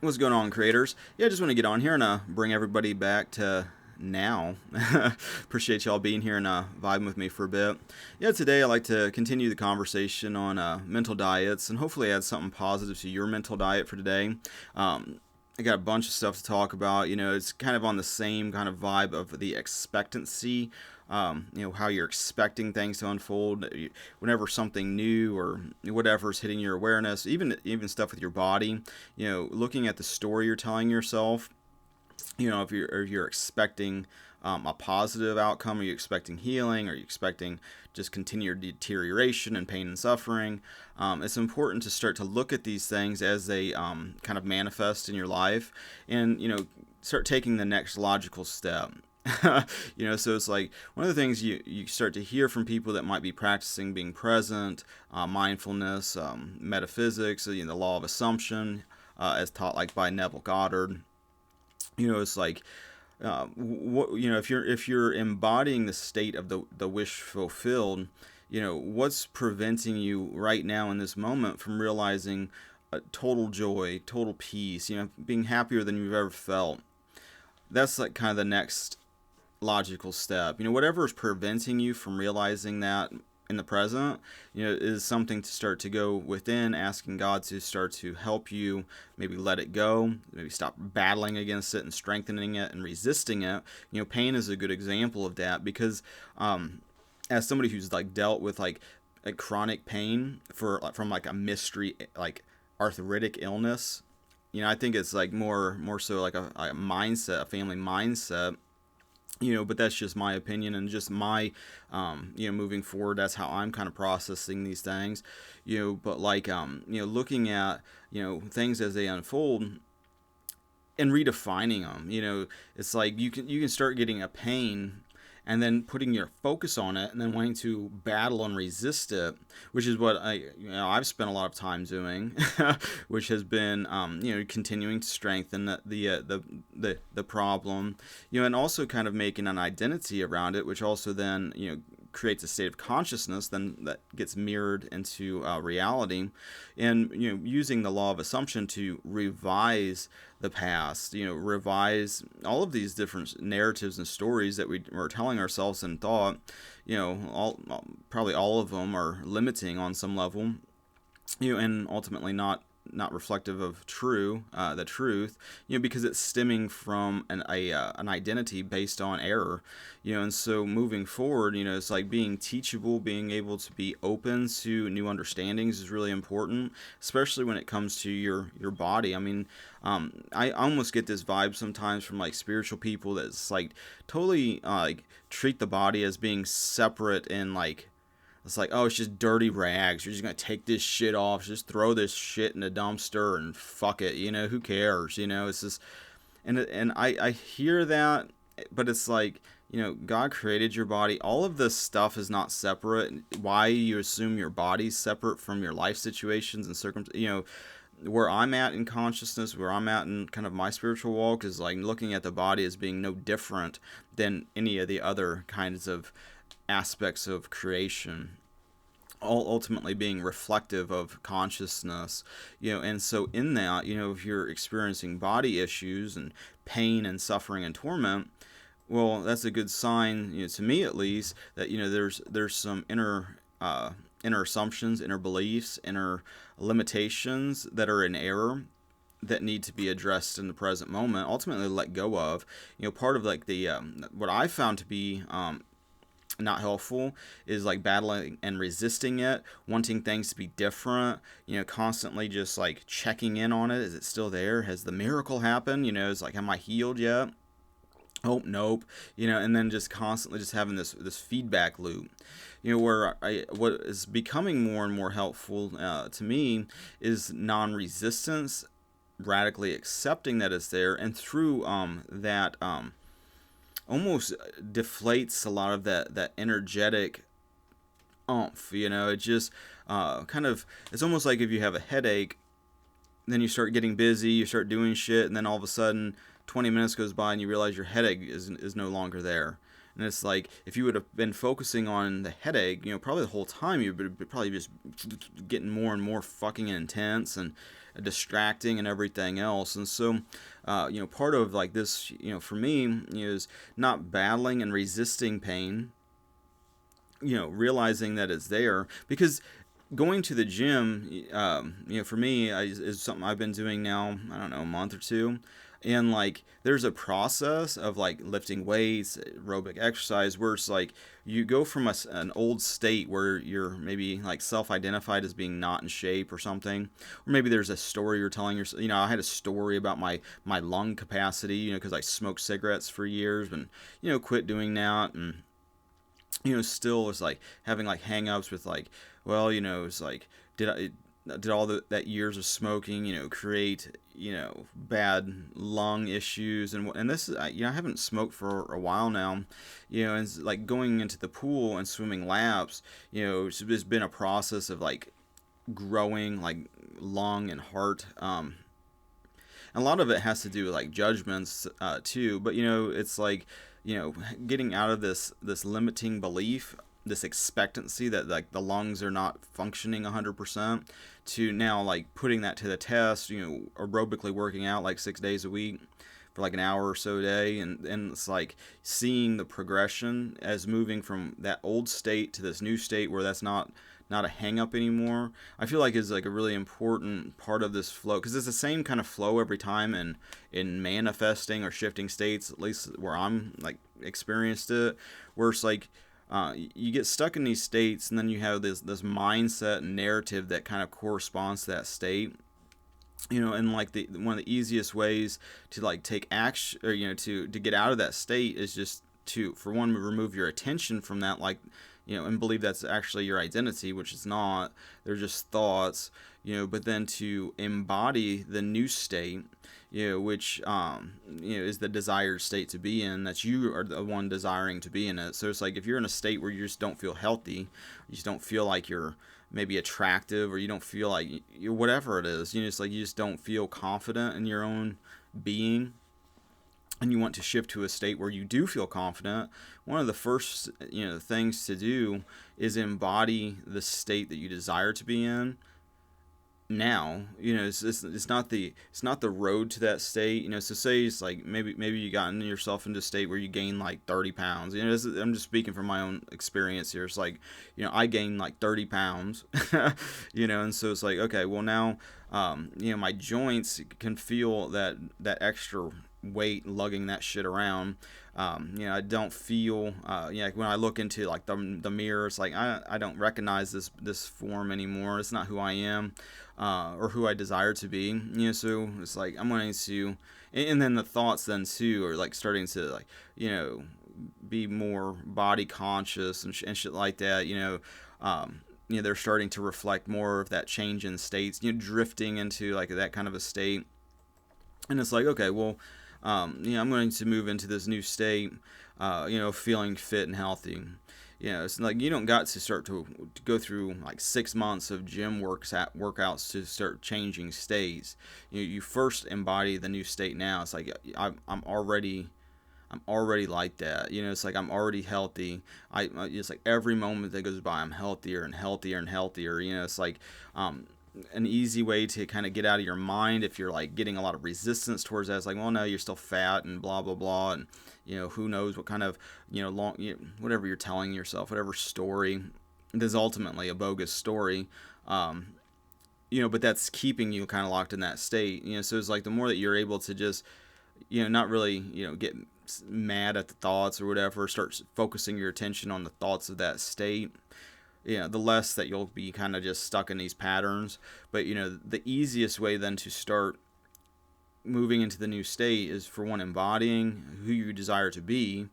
What's going on, creators? Yeah, I just want to get on here and bring everybody back to now. Appreciate y'all being here and vibing with me for a bit. Yeah, today I'd like to continue the conversation on mental diets and hopefully add something positive to your mental diet for today. I got a bunch of stuff to talk about. It's kind of on the same kind of vibe of the expectancy. How you're expecting things to unfold whenever something new or whatever is hitting your awareness, even stuff with your body. Looking at the story you're telling yourself. If you're expecting a positive outcome, are you expecting healing? Are you expecting just continued deterioration and pain and suffering? It's important to start to look at these things as they kind of manifest in your life, and start taking the next logical step. So it's like one of the things you start to hear from people that might be practicing being present, mindfulness, metaphysics, the law of assumption, as taught like by Neville Goddard. It's like if you're embodying the state of the wish fulfilled, what's preventing you right now in this moment from realizing total joy, total peace, being happier than you've ever felt? That's like kind of the next logical step. Whatever is preventing you from realizing that in the present, is something to start to go within, asking God to start to help you maybe let it go, maybe stop battling against it and strengthening it and resisting it. Pain is a good example of that because as somebody who's like dealt with like a chronic pain from like a mystery, like arthritic illness, I think it's like more so like a mindset, a family mindset. But that's just my opinion and just my, moving forward, that's how I'm kind of processing these things, but like, looking at, things as they unfold and redefining them. It's like you can start getting a pain and then putting your focus on it and then wanting to battle and resist it, which is what I've spent a lot of time doing, which has been continuing to strengthen the problem, and also kind of making an identity around it, which also then creates a state of consciousness then that gets mirrored into reality, and using the law of assumption to revise the past, revise all of these different narratives and stories that we were telling ourselves in thought. Probably all of them are limiting on some level, and ultimately not reflective of the truth, because it's stemming from an identity based on error, and so moving forward, it's like being teachable, being able to be open to new understandings is really important, especially when it comes to your body. I mean, I almost get this vibe sometimes from like spiritual people that's like totally like treat the body as being separate and like, it's like, oh, it's just dirty rags. You're just going to take this shit off. Just throw this shit in the dumpster and fuck it. Who cares? It's just, and I hear that, but it's like, God created your body. All of this stuff is not separate. Why you assume your body's separate from your life situations and circumstances, where I'm at in consciousness, where I'm at in kind of my spiritual walk is like looking at the body as being no different than any of the other kinds of aspects of creation, all ultimately being reflective of consciousness, and so in that, if you're experiencing body issues and pain and suffering and torment, well, that's a good sign, to me at least, that there's some inner assumptions, inner beliefs, inner limitations that are in error that need to be addressed in the present moment, ultimately let go of. Part of like the what I found to be not helpful is like battling and resisting it, wanting things to be different, constantly just like checking in on it. Is it still there? Has the miracle happened? It's like, am I healed yet? Oh, nope. And then just constantly just having this feedback loop, where what is becoming more and more helpful to me is non-resistance, radically accepting that it's there, and through that almost deflates a lot of that energetic oomph. It just kind of, it's almost like if you have a headache, then you start getting busy, you start doing shit, and then all of a sudden 20 minutes goes by and you realize your headache is no longer there. And it's like, if you would have been focusing on the headache, probably the whole time, you would probably just getting more and more fucking intense and distracting and everything else. And so, part of like this, for me, is not battling and resisting pain, realizing that it's there. Because going to the gym, for me, is something I've been doing now, I don't know, a month or two. And like, there's a process of like lifting weights, aerobic exercise, where it's like you go from an old state where you're maybe like self-identified as being not in shape or something, or maybe there's a story you're telling yourself. I had a story about my lung capacity, because I smoked cigarettes for years and quit doing that. And still was like having like hang-ups with like, well, it's like, did all that years of smoking, create, bad lung issues. And this is, I haven't smoked for a while now, and it's like going into the pool and swimming laps, it's been a process of like growing like lung and heart. And a lot of it has to do with like judgments too. But it's like, getting out of this limiting belief, this expectancy that like the lungs are not functioning 100%, to now like putting that to the test. Aerobically working out like 6 days a week for like an hour or so a day, and it's like seeing the progression as moving from that old state to this new state where that's not a hang up anymore. I feel like is like a really important part of this flow, because it's the same kind of flow every time in manifesting or shifting states, at least where I'm like experienced it, where it's like you get stuck in these states, and then you have this mindset and narrative that kind of corresponds to that state. And like one of the easiest ways to like take action, or to get out of that state, is just to, for one, remove your attention from that, like, and believe that's actually your identity, which is not. They're just thoughts, but then to embody the new state, which is the desired state to be in, that you are the one desiring to be in it. So it's like, if you're in a state where you just don't feel healthy, you just don't feel like you're maybe attractive, or you don't feel like you're whatever it is, it's like you just don't feel confident in your own being, and you want to shift to a state where you do feel confident, one of the first things to do is embody the state that you desire to be in now. It's not the road to that state. So say it's like, maybe you gotten yourself into a state where you gain like 30 pounds. I'm just speaking from my own experience here. It's like, I gained like 30 pounds, and so it's like, okay, well now, my joints can feel that extra weight lugging that shit around. I don't feel, like when I look into like the mirror, it's like I don't recognize this form anymore. It's not who I am, or who I desire to be. So it's like I'm wanting to, and then the thoughts then too are like starting to like, be more body conscious and shit like that. They're starting to reflect more of that change in states. Drifting into like that kind of a state, and it's like, okay, well, I'm going to move into this new state, feeling fit and healthy. It's like you don't got to start to go through like 6 months of gym workouts to start changing states. You first embody the new state now. It's like I'm already like that. It's like I'm already healthy. It's like every moment that goes by, I'm healthier and healthier and healthier. It's like an easy way to kind of get out of your mind if you're like getting a lot of resistance towards that. It's like, well, no, you're still fat and blah blah blah, and who knows what kind of whatever you're telling yourself, whatever story. This is ultimately a bogus story, but that's keeping you kind of locked in that state. So it's like the more that you're able to just not really get mad at the thoughts or whatever, start focusing your attention on the thoughts of that state, the less that you'll be kind of just stuck in these patterns. But the easiest way then to start moving into the new state is, for one, embodying who you desire to be,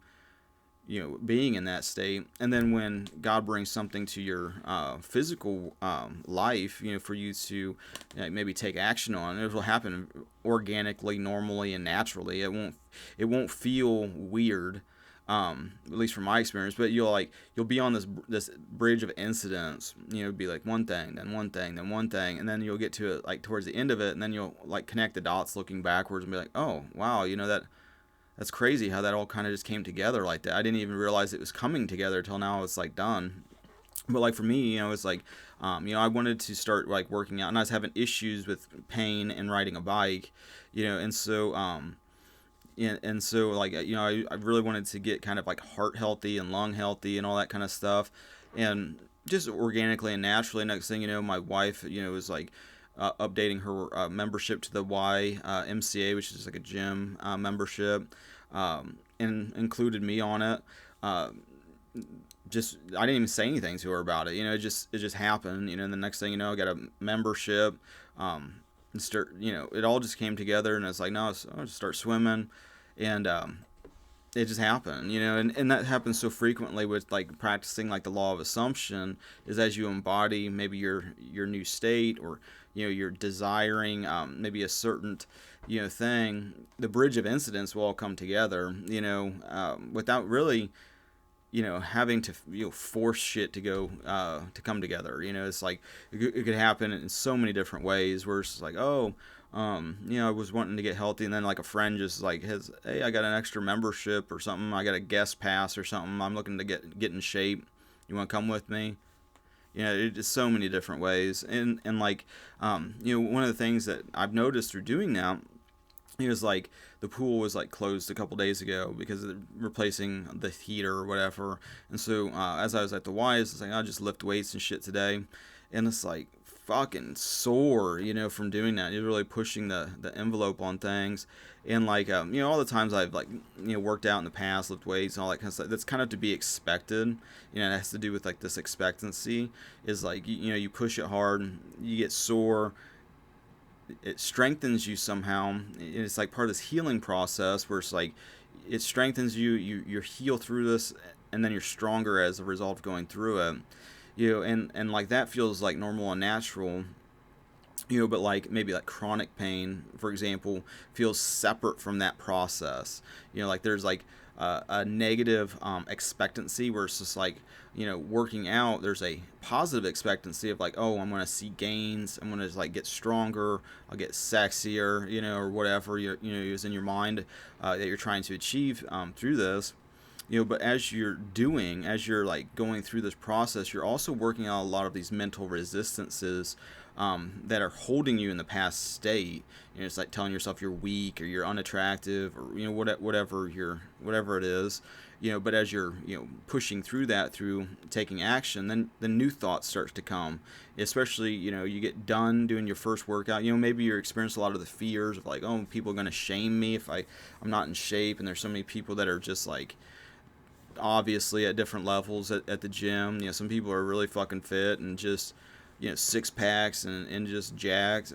being in that state. And then when God brings something to your physical life, for you to maybe take action on, it will happen organically, normally, and naturally. It won't feel weird, at least from my experience. But you'll be on this bridge of incidents. Be like one thing, then one thing, then one thing, and then you'll get to it like towards the end of it, and then you'll like connect the dots looking backwards and be like, oh wow, That's crazy how that all kind of just came together like that. I didn't even realize it was coming together till now it's like done. But like for me, it's like, I wanted to start like working out, and I was having issues with pain and riding a bike, and so, and so like, I really wanted to get kind of like heart healthy and lung healthy and all that kind of stuff, and just organically and naturally. Next thing you know, my wife, was like, updating her membership to the YMCA, which is like a gym membership, and included me on it. Uh, just I didn't even say anything to her about it. It just happened. And the next thing you know, I got a membership. And start. It all just came together, and it's like, no, I'll just start swimming, and it just happened. And that happens so frequently with like practicing like the law of assumption, is as you embody maybe your new state, or you're desiring maybe a certain thing, the bridge of incidents will all come together, without really having to force shit to go to come together. It's like it could happen in so many different ways, where it's just like, oh, I was wanting to get healthy, and then like a friend just like hey, I got an extra membership or something, I got a guest pass or something, I'm looking to get in shape, you want to come with me? It's just so many different ways. And like, one of the things that I've noticed through doing now, it was like the pool was like closed a couple days ago because of replacing the heater or whatever. And so as I was at the Y, it's like, I'll just lift weights and shit today, and it's like fucking sore, from doing that. You're really pushing the envelope on things. And like, all the times I've like, worked out in the past, lift weights and all that kind of stuff, that's kind of to be expected. It has to do with like this expectancy, is like, you push it hard, you get sore, it strengthens you somehow. It's like part of this healing process, where it's like it strengthens you heal through this, and then you're stronger as a result of going through it. And like that feels like normal and natural. But like maybe like chronic pain, for example, feels separate from that process. Like there's like a negative expectancy, where it's just like, working out, there's a positive expectancy of like, oh, I'm going to see gains, I'm going to like get stronger, I'll get sexier, or whatever is in your mind that you're trying to achieve through this. But as you're like going through this process, you're also working out a lot of these mental resistances that are holding you in the past state. It's like telling yourself you're weak, or you're unattractive, or whatever it is. But as you're pushing through that, through taking action, then the new thoughts starts to come. Especially you get done doing your first workout. Maybe you're experiencing a lot of the fears of like, oh, people are gonna shame me if I'm not in shape, and there's so many people that are just like, obviously at different levels at the gym. Some people are really fucking fit and just six packs and just jacked.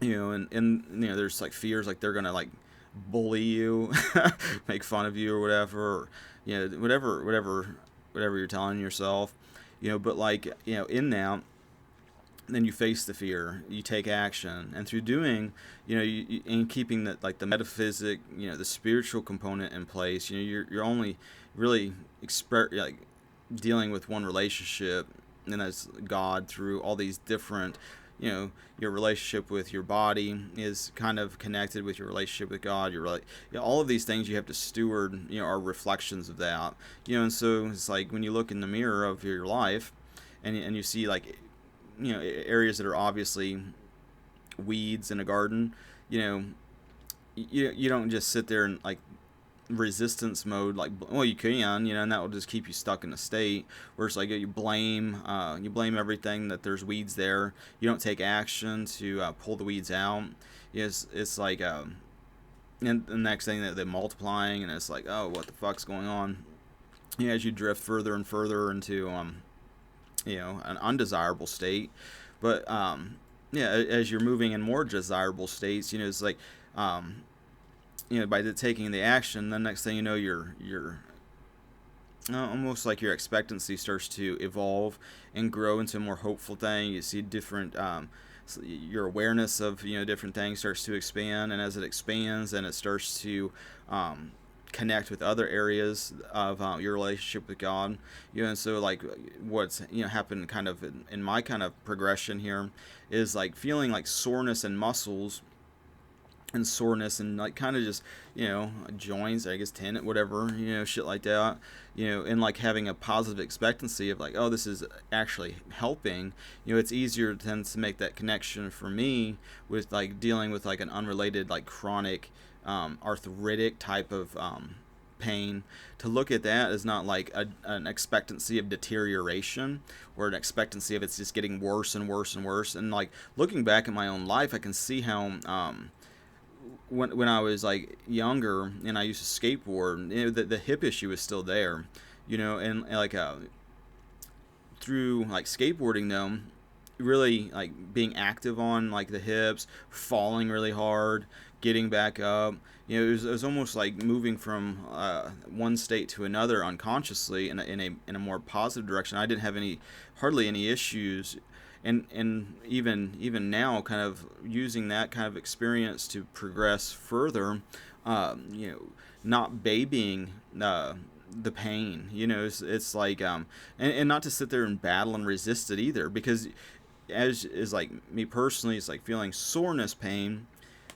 And there's like fears like they're gonna like bully you, make fun of you or whatever, or whatever you're telling yourself. But like, in that, then you face the fear, you take action, and through doing, and keeping that like the metaphysic, the spiritual component in place, you're only really like dealing with one relationship, and that's God. Through all these different, your relationship with your body is kind of connected with your relationship with God. You're like, all of these things you have to steward, are reflections of that. And so it's like when you look in the mirror of your life, and you see like, areas that are obviously weeds in a garden, you don't just sit there and like resistance mode, like, well, you can, and that will just keep you stuck in a state where it's like you blame everything that there's weeds there. You don't take action to pull the weeds out. It's like, and the next thing that they're multiplying, and it's like, oh, what the fuck's going on? As you drift further and further into an undesirable state. But as you're moving in more desirable states, it's like, by taking the action, the next thing you know, you're almost like your expectancy starts to evolve and grow into a more hopeful thing. You see different, your awareness of different things starts to expand, and as it expands, then it starts to connect with other areas of your relationship with God. And so like what's happened kind of in my kind of progression here is like feeling like soreness in muscles and soreness and like kind of just, joints, I guess, tendon, whatever, shit like that, and like having a positive expectancy of like, oh, this is actually helping. It's easier then to make that connection for me with like dealing with like an unrelated like chronic arthritic type of pain, to look at that as not like an expectancy of deterioration or an expectancy of it's just getting worse and worse and worse. And like looking back at my own life, I can see how when I was like younger and I used to skateboard, the hip issue is still there, and like through like skateboarding though, really like being active on like the hips, falling really hard, getting back up. It was almost like moving from one state to another unconsciously in a more positive direction. I didn't have hardly any issues, and even now, kind of using that kind of experience to progress further. Not babying the pain. It's like and not to sit there and battle and resist it either, because as is like me personally, it's like feeling soreness pain,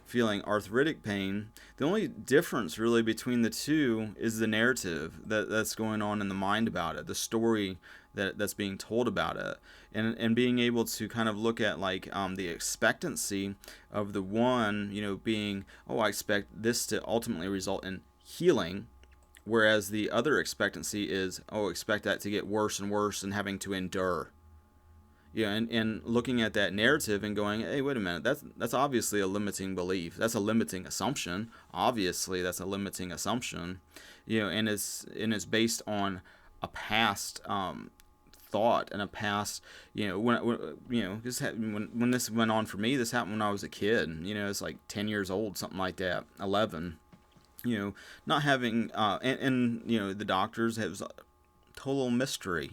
feeling arthritic pain. The only difference really between the two is the narrative that's going on in the mind about it, the story that's being told about it, and being able to kind of look at like the expectancy of the one, being, oh, I expect this to ultimately result in healing, whereas the other expectancy is, oh, expect that to get worse and worse and having to endure. And looking at that narrative and going, hey, wait a minute, that's obviously a limiting belief. That's a limiting assumption. Obviously, that's a limiting assumption. And it's based on a past thought and a past, when this went on for me, this happened when I was a kid. It's like 10 years old, something like that, 11. Not having and the doctors, it was a total mystery.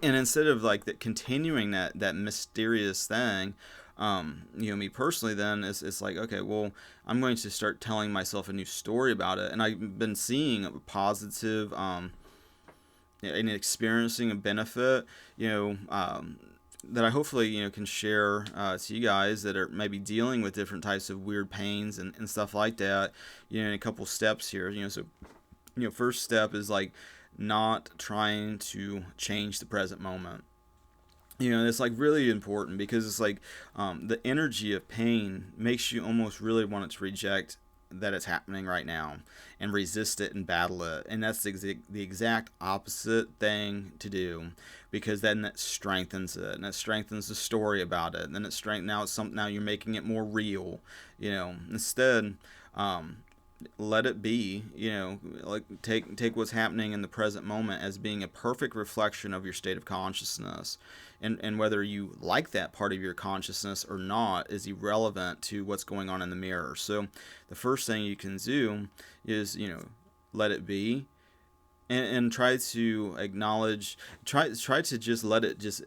And instead of like continuing that mysterious thing, me personally, then it's like, okay, well, I'm going to start telling myself a new story about it. And I've been seeing a positive, and experiencing a benefit, that I hopefully, can share to you guys that are maybe dealing with different types of weird pains and stuff like that, in a couple steps here. So, first step is like, not trying to change the present moment. It's like really important, because it's like the energy of pain makes you almost really want it to reject that it's happening right now and resist it and battle it. And that's the exact opposite thing to do, because then that strengthens it, and it strengthens the story about it. And then now you're making it more real. Instead, let it be, like take what's happening in the present moment as being a perfect reflection of your state of consciousness, and whether you like that part of your consciousness or not is irrelevant to what's going on in the mirror. So the first thing you can do is, let it be, and try to acknowledge, try to just let it just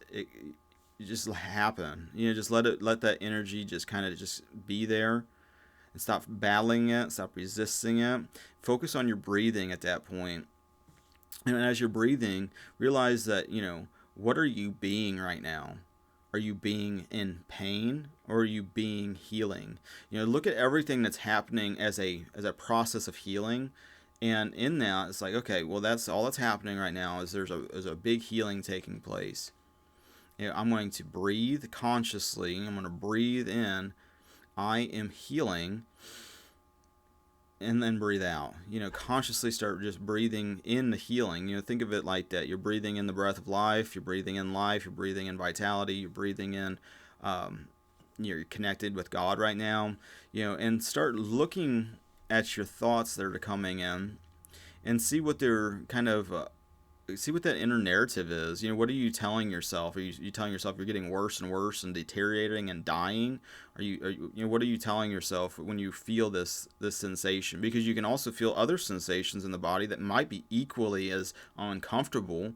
happen. Just let that energy just kind of just be there. And stop battling it, stop resisting it. Focus on your breathing at that point. And as you're breathing, realize that, what are you being right now? Are you being in pain, or are you being healing? Look at everything that's happening as a process of healing. And in that, it's like, okay, well, that's all that's happening right now is there's a big healing taking place. I'm going to breathe consciously. I'm going to breathe in, I am healing, and then breathe out. Consciously start just breathing in the healing. Think of it like that. You're breathing in the breath of life. You're breathing in life. You're breathing in vitality. You're breathing in, you're connected with God right now. And start looking at your thoughts that are coming in, and see what they're kind of see what that inner narrative is. What are you telling yourself? Are you telling yourself you're getting worse and worse and deteriorating and dying? Are you what are you telling yourself when you feel this sensation? Because you can also feel other sensations in the body that might be equally as uncomfortable.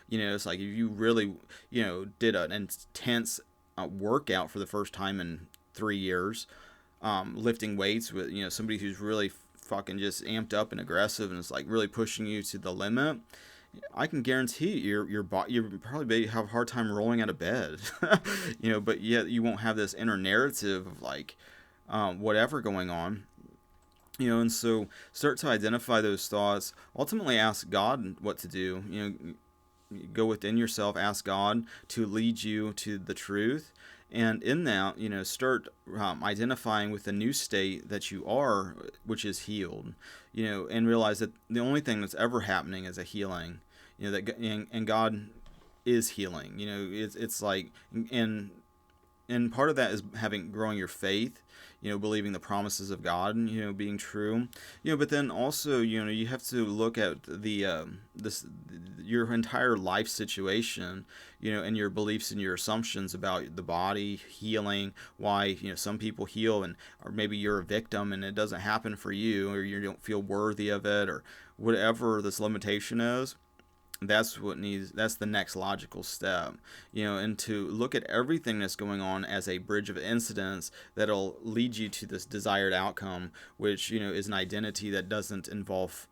It's like if you really, did an intense workout for the first time in 3 years, lifting weights with, somebody who's really fucking just amped up and aggressive, and it's like really pushing you to the limit. I can guarantee you probably have a hard time rolling out of bed, but yet you won't have this inner narrative of like, whatever going on. And so start to identify those thoughts. Ultimately, ask God what to do. Go within yourself, ask God to lead you to the truth. And in that, start identifying with the new state that you are, which is healed, and realize that the only thing that's ever happening is a healing, and God is healing. It's like, and part of that is growing your faith, believing the promises of God, being true, but then also, you have to look at your entire life situation, and your beliefs and your assumptions about the body healing, why, some people heal or maybe you're a victim and it doesn't happen for you, or you don't feel worthy of it, or whatever this limitation is. That's the next logical step, and to look at everything that's going on as a bridge of incidents that'll lead you to this desired outcome, which is an identity that doesn't involve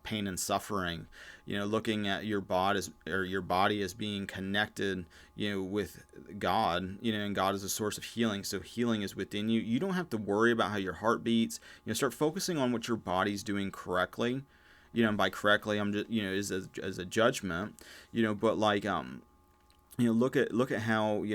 pain and suffering. Looking at your body as being connected, with God, and God is a source of healing. So healing is within you. You don't have to worry about how your heart beats. Start focusing on what your body's doing correctly. And by correctly, I'm just, is as a judgment, but like, look at how,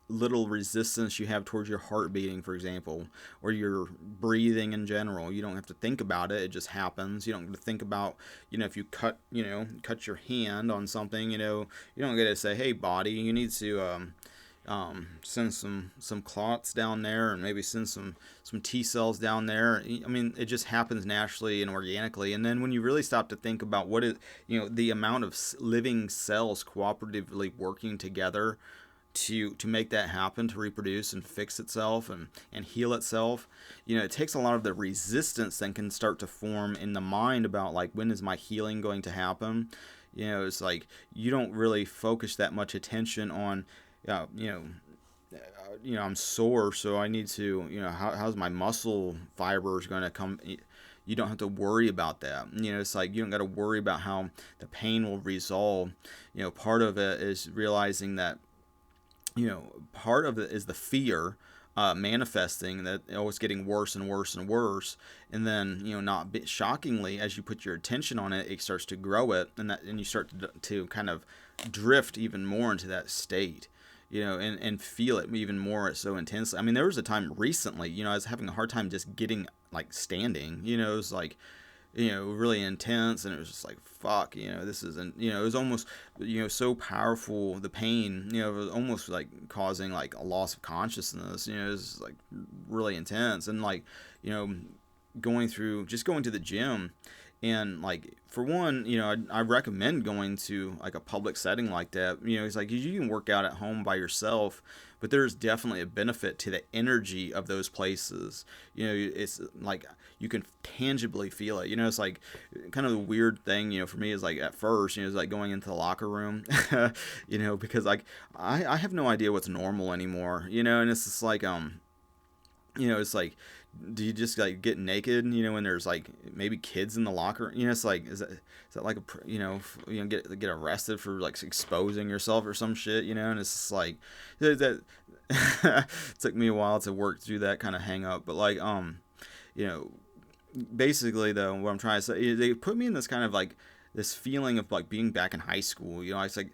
little resistance you have towards your heart beating, for example, or your breathing in general. You don't have to think about it. It just happens. You don't have to think about, if you cut your hand on something, you don't get to say, hey, body, you need to, send some clots down there, and maybe send some T cells down there. I mean, it just happens naturally and organically. And then when you really stop to think about what is, the amount of living cells cooperatively working together to make that happen, to reproduce and fix itself and heal itself, it takes a lot of the resistance that can start to form in the mind about, like, when is my healing going to happen. It's like you don't really focus that much attention on, I'm sore, so I need to, how's my muscle fibers going to come? You don't have to worry about that. It's like you don't got to worry about how the pain will resolve. Part of it is realizing that, part of it is the fear manifesting, that it's getting worse and worse and worse, and then shockingly, as you put your attention on it, it starts to grow it, and you start to kind of drift even more into that state, and feel it even more so intensely. I mean, there was a time recently, I was having a hard time just getting, like, standing. It was like, really intense, and it was just like, fuck, this isn't, it was almost, so powerful, the pain, it was almost like causing, like, a loss of consciousness. It was like really intense, and, like, going to the gym. And, like, for one, I recommend going to, like, a public setting like that. It's like you can work out at home by yourself, but there's definitely a benefit to the energy of those places. It's like you can tangibly feel it. It's like kind of the weird thing, for me is, like, at first, it's like going into the locker room, because, like, I have no idea what's normal anymore, and it's just like, it's like, do you just, like, get naked, when there's, like, maybe kids in the locker? It's like, is that like a, get arrested for, like, exposing yourself or some shit, and it's just like that. It took me a while to work through that kind of hang up, but, like, basically, though, what I'm trying to say, they put me in this kind of, like, this feeling of, like, being back in high school. It's like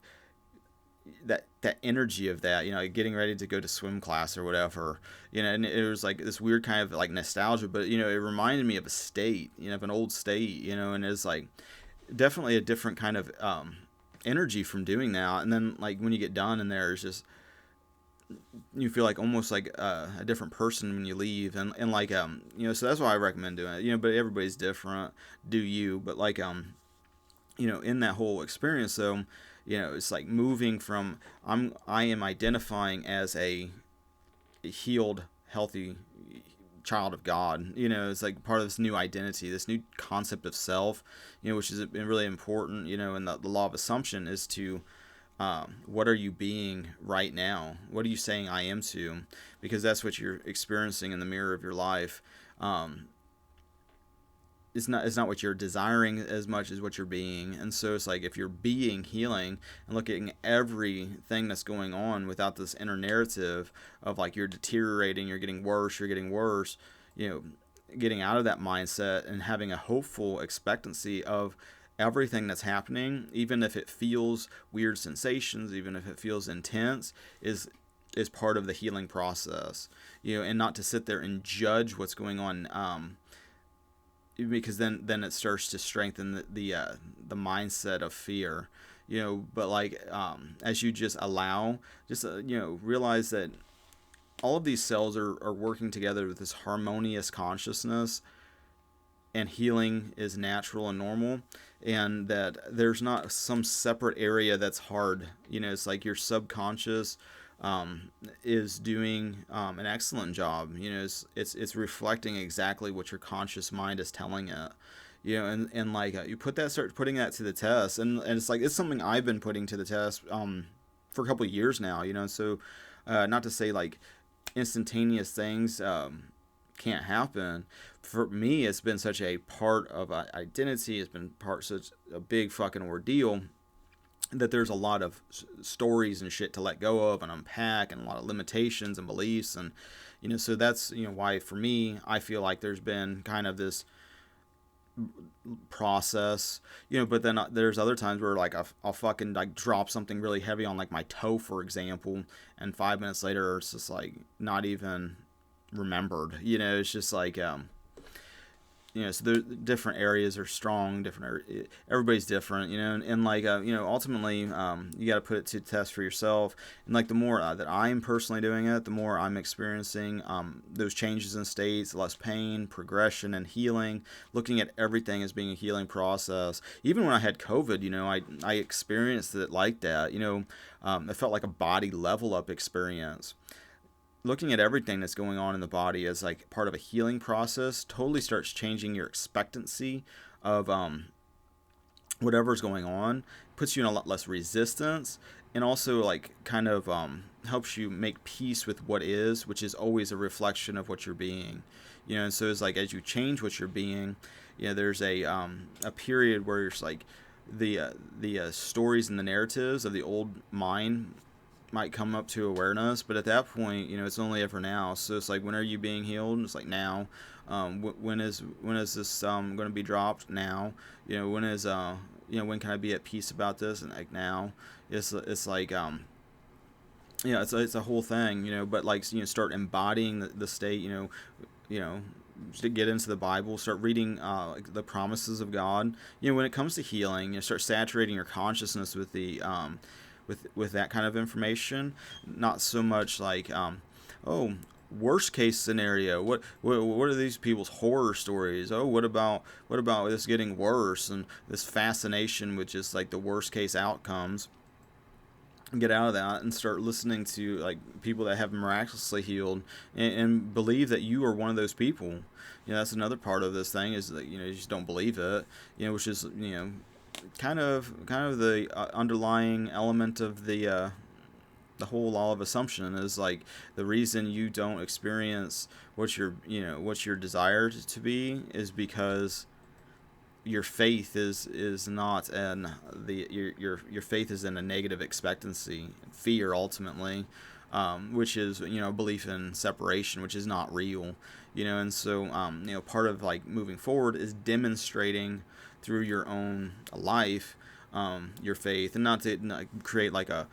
that energy of that, getting ready to go to swim class or whatever, and it was like this weird kind of, like, nostalgia, but, it reminded me of a state, of an old state, and it's like definitely a different kind of energy from doing that. And then, like, when you get done in there, it's just, you feel like almost like a different person when you leave, and like, so that's why I recommend doing it, but everybody's different, do you, but, like, in that whole experience, though, it's like moving from I am identifying as a healed, healthy child of God. It's like part of this new identity, this new concept of self, which is really important, and the law of assumption is to, what are you being right now? What are you saying I am to? Because that's what you're experiencing in the mirror of your life. it's not what you're desiring as much as what you're being. And so it's like, if you're being healing and looking at everything that's going on without this inner narrative of like you're deteriorating, you're getting worse, you know, getting out of that mindset and having a hopeful expectancy of everything that's happening, even if it feels weird sensations, even if it feels intense, is part of the healing process, and not to sit there and judge what's going on, because then it starts to strengthen the mindset of fear, but like, as you just allow, just realize that all of these cells are working together with this harmonious consciousness, and healing is natural and normal, and that there's not some separate area that's hard. It's like your subconscious is doing an excellent job. It's reflecting exactly what your conscious mind is telling it. And like, you start putting that to the test, and it's like, it's something I've been putting to the test for a couple of years now. So not to say like instantaneous things can't happen. For me, it's been such a part of identity. It's been such a big fucking ordeal that there's a lot of stories and shit to let go of and unpack, and a lot of limitations and beliefs, and so that's why for me, I feel like there's been kind of this process, but then there's other times where like I'll fucking like drop something really heavy on like my toe, for example, and 5 minutes later it's just like not even remembered. It's just like so the different areas are strong, everybody's different, and like, ultimately, you got to put it to test for yourself. And like, the more that I'm personally doing it, the more I'm experiencing those changes in states, less pain, progression, and healing, looking at everything as being a healing process. Even when I had COVID, I experienced it like that. It felt like a body level up experience. Looking at everything that's going on in the body as like part of a healing process totally starts changing your expectancy of whatever's going on, puts you in a lot less resistance, and also like kind of helps you make peace with what is, which is always a reflection of what you're being. And so it's like, as you change what you're being, there's a period where it's like the stories and the narratives of the old mind might come up to awareness, but at that point, it's only ever now. So it's like, when are you being healed? It's like, now. When is this going to be dropped? Now. When is when can I be at peace about this? And like, now. It's like, it's a whole thing. But like, start embodying the state. To get into the Bible, start reading the promises of God. When it comes to healing, start saturating your consciousness with the with that kind of information. Not so much like, oh, worst case scenario, what are these people's horror stories? Oh, what about this getting worse, and this fascination with just like the worst case outcomes. Get out of that and start listening to like people that have miraculously healed, and believe that you are one of those people. That's another part of this thing, is that you just don't believe it, which is kind of the underlying element of the whole law of assumption, is like, the reason you don't experience what you're desired to be is because your faith is not in your faith is in a negative expectancy, fear ultimately, which is belief in separation, which is not real, and so part of like moving forward is demonstrating through your own life your faith, and not to create like a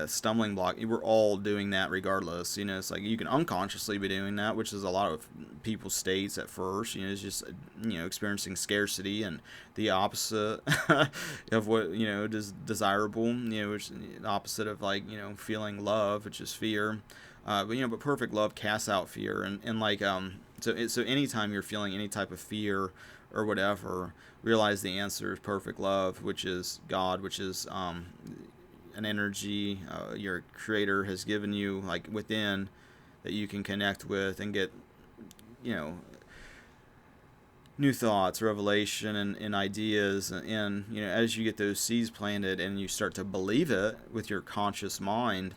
stumbling block. We're all doing that regardless. It's like, you can unconsciously be doing that, which is a lot of people's states at first. It's just experiencing scarcity and the opposite of what is desirable. Which is the opposite of like feeling love, which is fear. But perfect love casts out fear, and like so anytime you're feeling any type of fear or whatever, realize the answer is perfect love, which is God, which is an energy your creator has given you like within, that you can connect with and get new thoughts, revelation, and ideas. And as you get those seeds planted and you start to believe it with your conscious mind,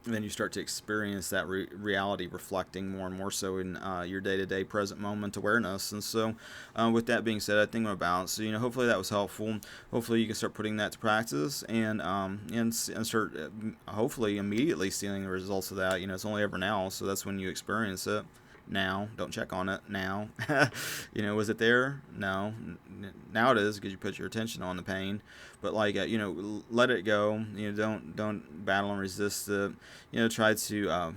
And then you start to experience that reality reflecting more and more so in your day-to-day present moment awareness. And so with that being said, I think I'm about, so hopefully that was helpful. Hopefully you can start putting that to practice, and start hopefully immediately seeing the results of that. It's only ever now, so that's when you experience it. Now, don't check on it now. Was it there? No. Now it is, because you put your attention on the pain. But like, let it go. Don't battle and resist it. Try to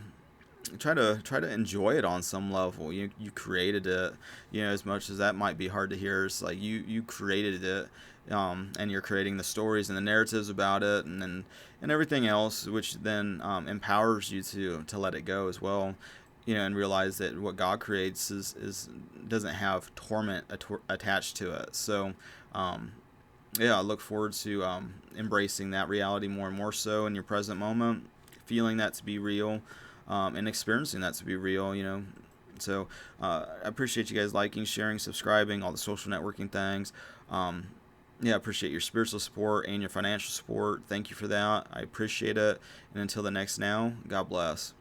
try to enjoy it on some level. You created it. As much as that might be hard to hear, it's like you created it. And you're creating the stories and the narratives about it, and everything else, which then empowers you to let it go as well. And realize that what God creates is doesn't have torment attached to it. So yeah, I look forward to embracing that reality more and more so in your present moment, feeling that to be real, and experiencing that to be real. So I appreciate you guys liking, sharing, subscribing, all the social networking things. Yeah, I appreciate your spiritual support and your financial support. Thank you for that. I appreciate it. And until the next now, God bless.